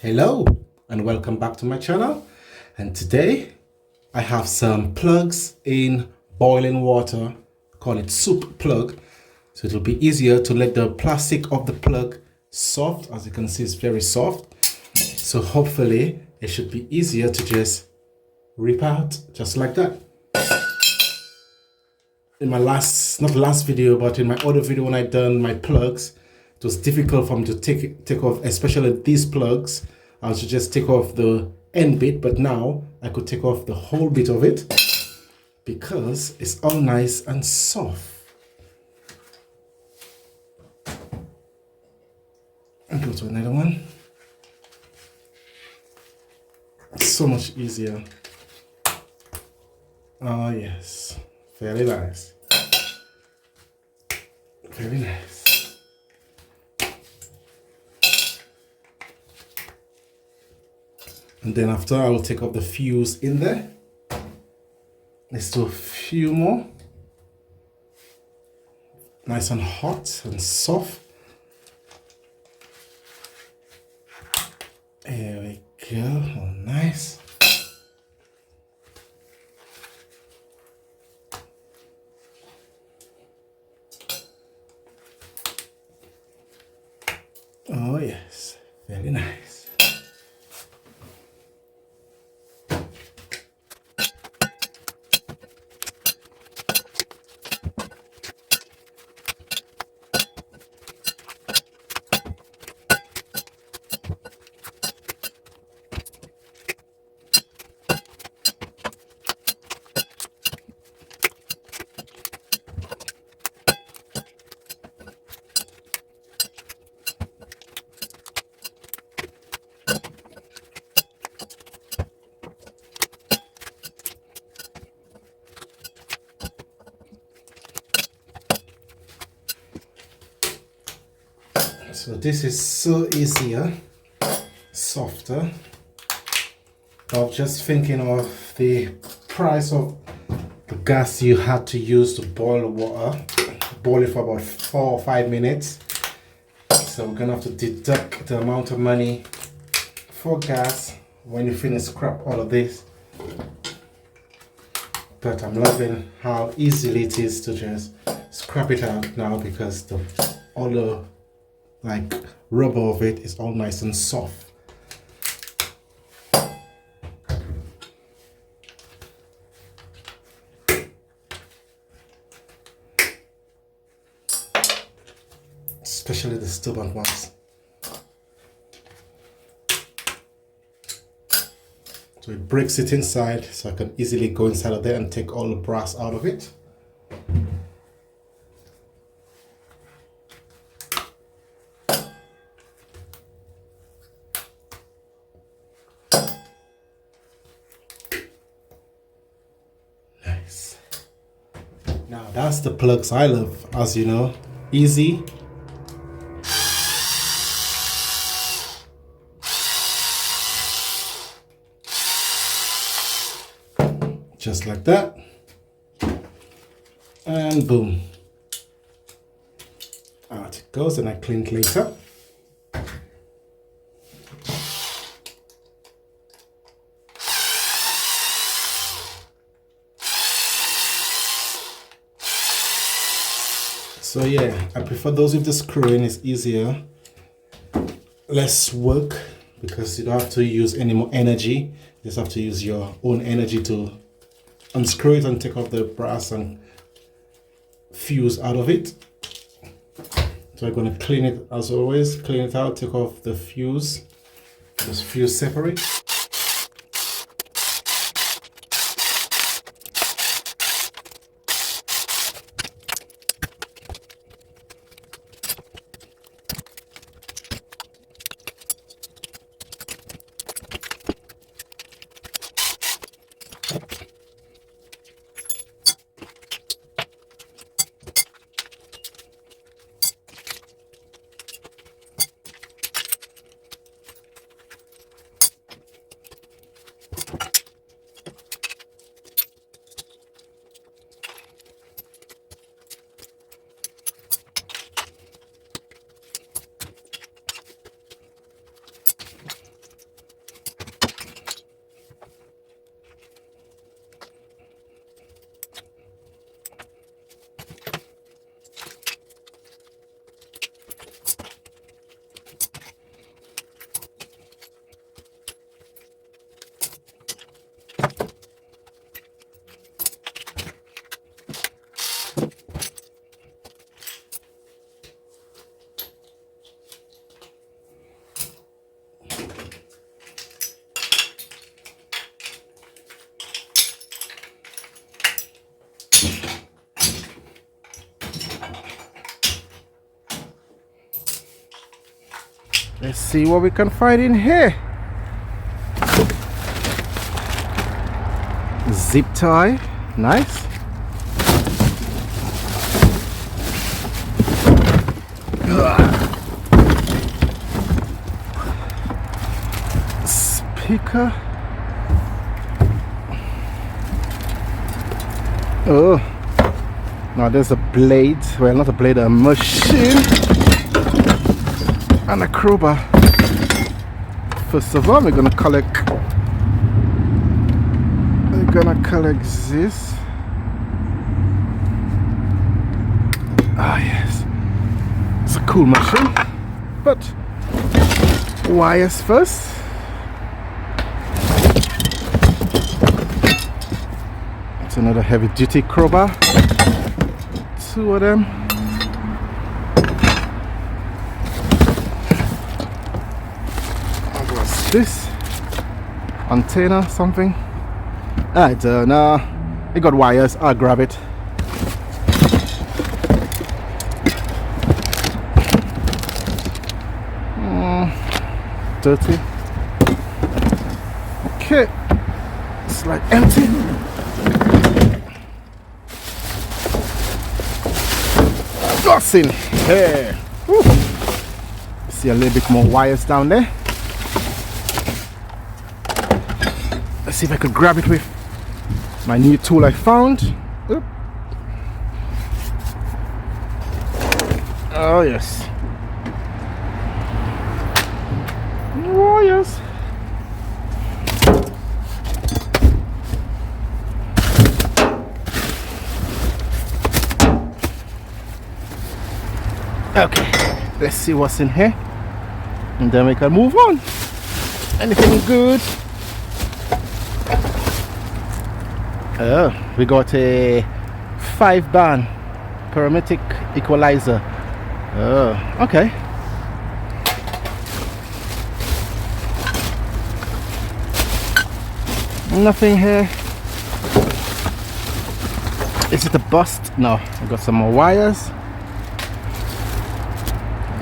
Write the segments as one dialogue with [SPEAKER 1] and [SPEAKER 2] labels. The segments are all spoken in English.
[SPEAKER 1] Hello and welcome back to my channel, and today I have some plugs in boiling water. Call it soup plug, so it will be easier to let the plastic of the plug soft. As you can see, it's very soft, so hopefully it should be easier to just rip out just like that. In my not last video, but in my other video when I done my plugs, it was difficult for me to take off, especially these plugs. I should just take off the end bit, but now I could take off the whole bit of it because it's all nice and soft. And go to another one. It's so much easier. Oh yes, very nice. Very nice. And then after, I will take off the fuse in there. Let's do a few more. Nice and hot and soft. There we go. Oh, nice. Oh yes, very nice. So this is so easier, softer. I was just thinking of the price of the gas you had to use to boil water. Boil it for about 4 or 5 minutes. So we're gonna have to deduct the amount of money for gas when you finish scrap all of this. But I'm loving how easily it is to just scrap it out now because all the rubber of it is all nice and soft. Especially the stubborn ones. So it breaks it inside, so I can easily go inside of there and take all the brass out of it. Nice. Now that's the plugs I love, as you know. Easy. Just like that. And boom. Out it goes, and I clean it later. So yeah, I prefer those with the screw in. It's easier, less work, because you don't have to use any more energy. You just have to use your own energy to unscrew it and take off the brass and fuse out of it. So I'm going to clean it as always, clean it out, take off the fuse, just fuse separate. Let's see what we can find in here. Zip tie, nice. Speaker. Oh, now there's a blade. Well, not a blade, a machine and a crowbar. First of all, we're gonna collect this. Ah, yes, it's a cool machine, but wires first. It's another heavy duty crowbar, 2 of them. What's this? Antenna, something? I don't know. It got wires. I'll grab it. Dirty. Okay. It's like empty. What's in here? Woo. See a little bit more wires down there. Let's see if I could grab it with my new tool I found. Oop. Oh yes. Wires. Okay, let's see what's in here, and then we can move on. Anything good? Oh, we got a 5-band parametric equalizer. Oh, okay. Nothing here. Is it a bust? No, I got some more wires.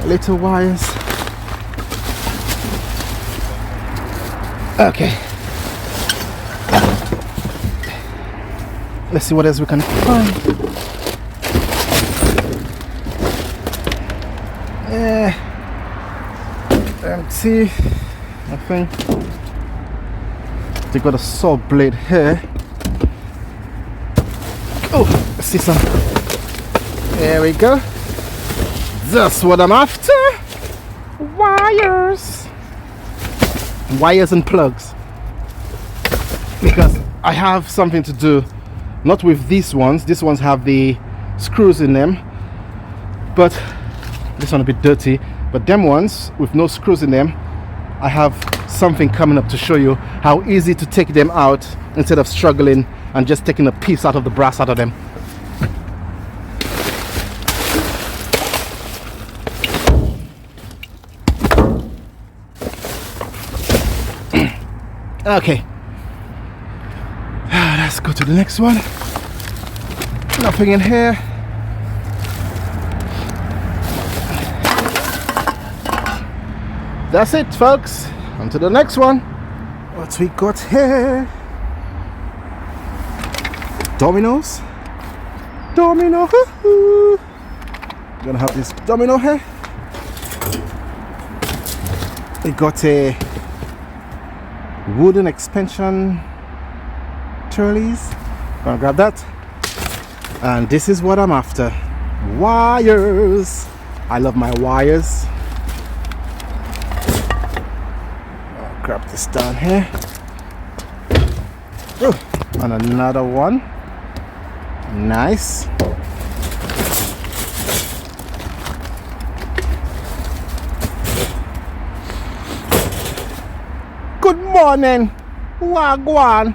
[SPEAKER 1] Little wires. Okay. Let's see what else we can find. Yeah. Empty. Nothing. They got a saw blade here. Oh, let's see some. There we go. That's what I'm after. Wires. Wires and plugs. Because I have something to do. Not with these ones. These ones have the screws in them. But this one a bit dirty. But them ones with no screws in them, I have something coming up to show you how easy to take them out instead of struggling and just taking a piece out of the brass out of them. Okay, let's go to the next one. Nothing in here. That's it, folks. On to the next one. What we got here? Dominoes. Domino. Gonna have this domino here. We got a wooden expansion trellis. Gonna grab that. And this is what I'm after. Wires. I love my wires. I'll grab this down here. Oh, and another one. Nice. Good morning, Wagwan.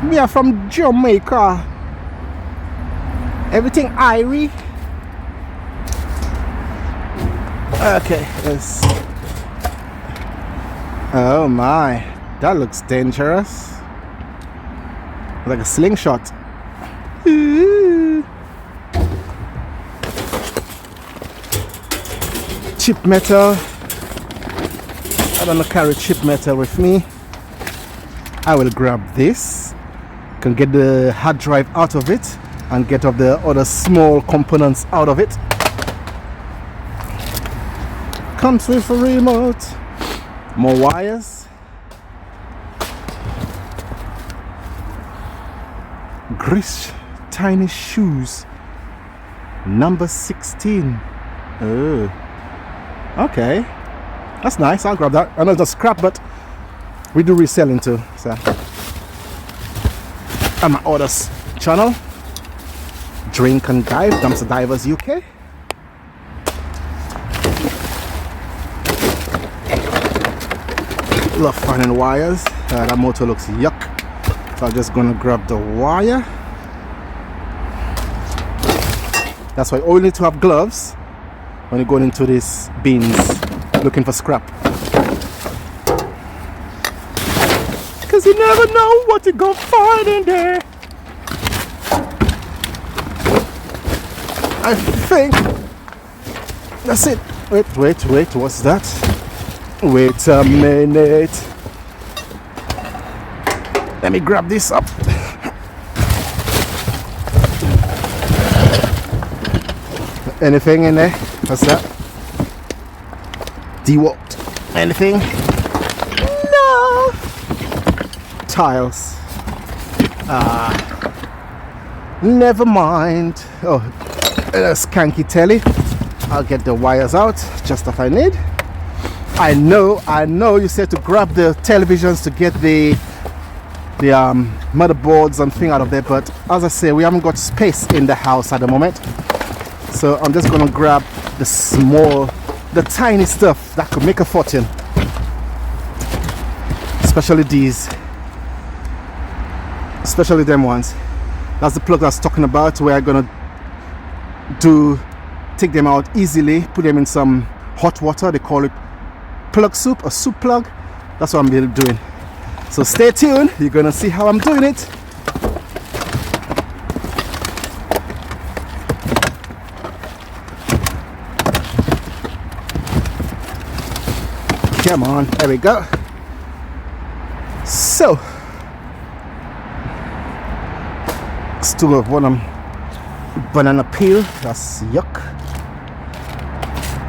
[SPEAKER 1] We are from Jamaica. Everything Irie. Okay, let's. Oh my, that looks dangerous. Like a slingshot. Ooh. chip metal. I don't carry chip metal with me. I will grab this, can get the hard drive out of it and get of the other small components out of it. Comes with a remote, more wires, Grish tiny shoes, number 16. Oh, okay, that's nice. I'll grab that. I know it's not scrap, but we do reselling too. So on my orders channel, Drink and Dive, Dumpster Divers UK. Love finding wires. That motor looks yuck, so I'm just gonna grab the wire. That's why you only need to have gloves when you're going into these bins looking for scrap, because you never know what you're gonna find in there. I think that's it. Wait, what's that? Wait a minute. Let me grab this up. Anything in there? What's that? Dewalt. Anything? No. Tiles. Never mind. Oh, skanky telly. I'll get the wires out just if I need. I know you said to grab the televisions to get the motherboards and thing out of there, but as I say, we haven't got space in the house at the moment, so I'm just gonna grab the tiny stuff that could make a fortune, especially them ones. That's the plug I was talking about, where I'm gonna take them out easily, put them in some hot water. They call it plug soup or soup plug. That's what I'm doing. So stay tuned, you're gonna see how I'm doing it. Come on, there we go. So still have one banana peel, that's yuck.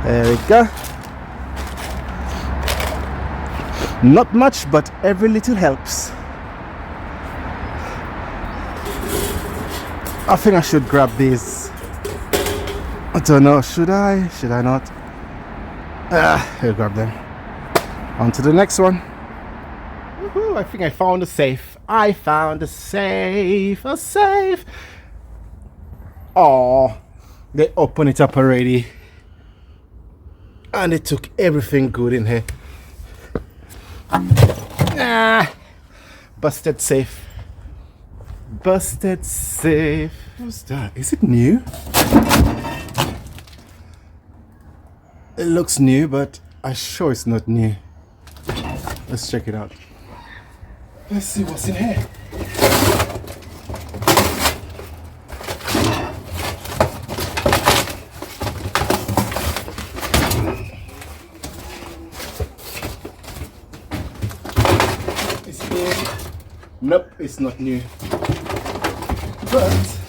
[SPEAKER 1] There we go. Not much, but every little helps. I think I should grab these. I don't know, should I not? I'll grab them. On to the next one. Woohoo, I think I found a safe. A safe. Oh, they opened it up already. And they took everything good in here. Busted safe. What's that? Is it new? It looks new, but I'm sure it's not new. Let's check it out. Let's see what's in here. Nope, it's not new. But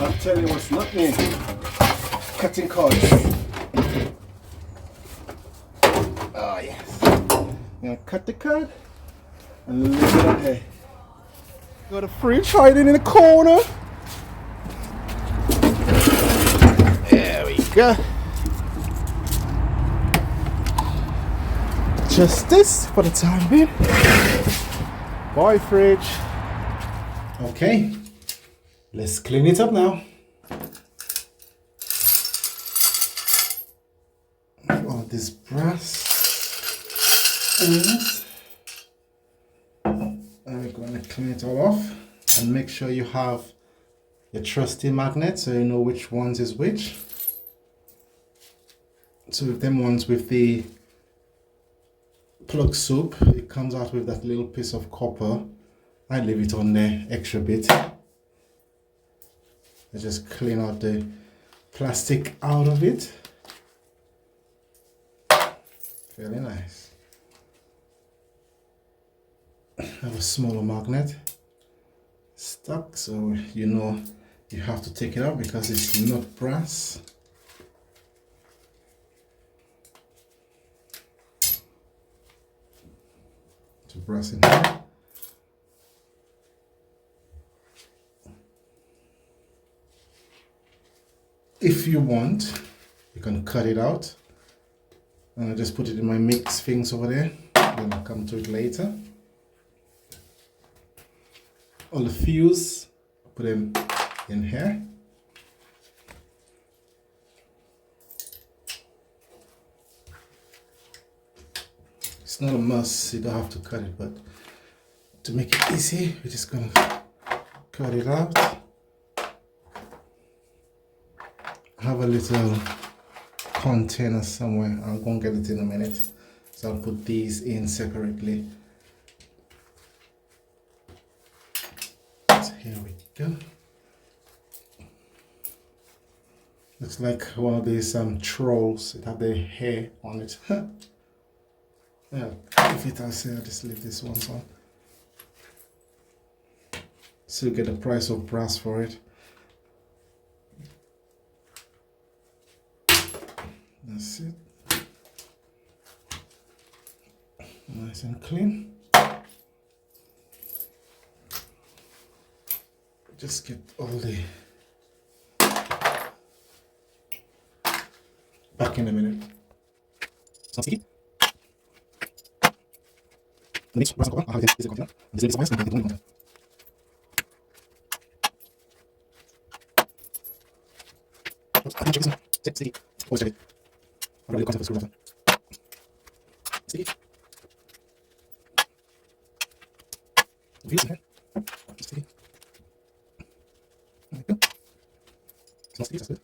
[SPEAKER 1] I'll tell you what's not new. Cutting cords. Oh yes. I'm gonna cut the cord and leave it up there. Got a fridge hiding in the corner. There we go. Just this for the time being. Bye, fridge. Okay, let's clean it up now. All this brass ends. And we're going to clean it all off and make sure you have your trusty magnet so you know which ones is which. So with them ones with the plug soup, it comes out with that little piece of copper. I leave it on there extra bit. I just clean out the plastic out of it. Very nice. I have a smaller magnet stuck, so you know you have to take it out because it's not brass. To brass in here. If you want, you can cut it out. And I just put it in my mix things over there. Then I'll come to it later. All the fuse, put them in here. It's not a must, you don't have to cut it, but to make it easy, we're just gonna cut it out. I have a little container somewhere. I'll go and get it in a minute. So I'll put these in separately. So here we go. Looks like one of these trolls. It have their hair on it. Yeah, if it has hair, I'll just leave this one on. So you get the price of brass for it. That's it. Nice and clean. Just get all the... Back in a minute. Sounds sticky. The next brass cover, I'll have it in this container. This is the and the container. I'm not sure it's sticky. Always check it. I'll really contact the screwdriver. Sticky. Fuse in here. Just sticky. There we go. It's not sticky, that's good.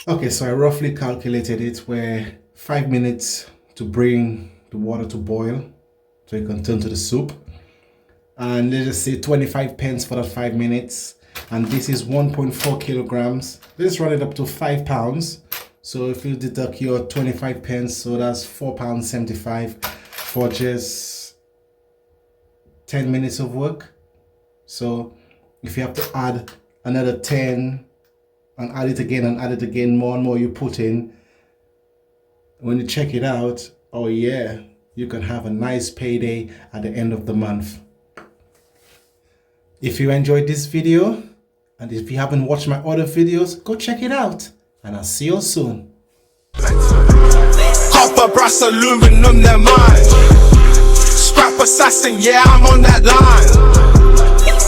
[SPEAKER 1] Okay, so I roughly calculated it where 5 minutes to bring the water to boil so it can turn to the soup. And let's just say 25 pence for that 5 minutes. And this is 1.4 kilograms. Let's run it up to 5 pounds. So if you deduct your 25 pence, so that's £4.75 for just 10 minutes of work. So if you have to add another 10 and add it again, more and more you put in, when you check it out, oh yeah, you can have a nice payday at the end of the month. If you enjoyed this video, and if you haven't watched my other videos, go check it out, and I'll see you soon.
[SPEAKER 2] Copper, brass, aluminum, they're mine. Scrap assassin, yeah, I'm on that line.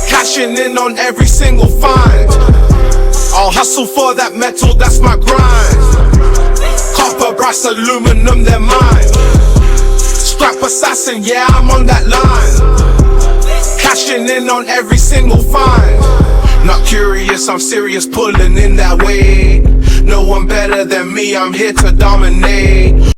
[SPEAKER 2] Cashing in on every single find. I'll hustle for that metal, that's my grind. Copper, brass, aluminum, they're mine. Scrap assassin, yeah, I'm on that line. Cashing in on every single find. Not curious, I'm serious, pulling in that way. No one better than me, I'm here to dominate.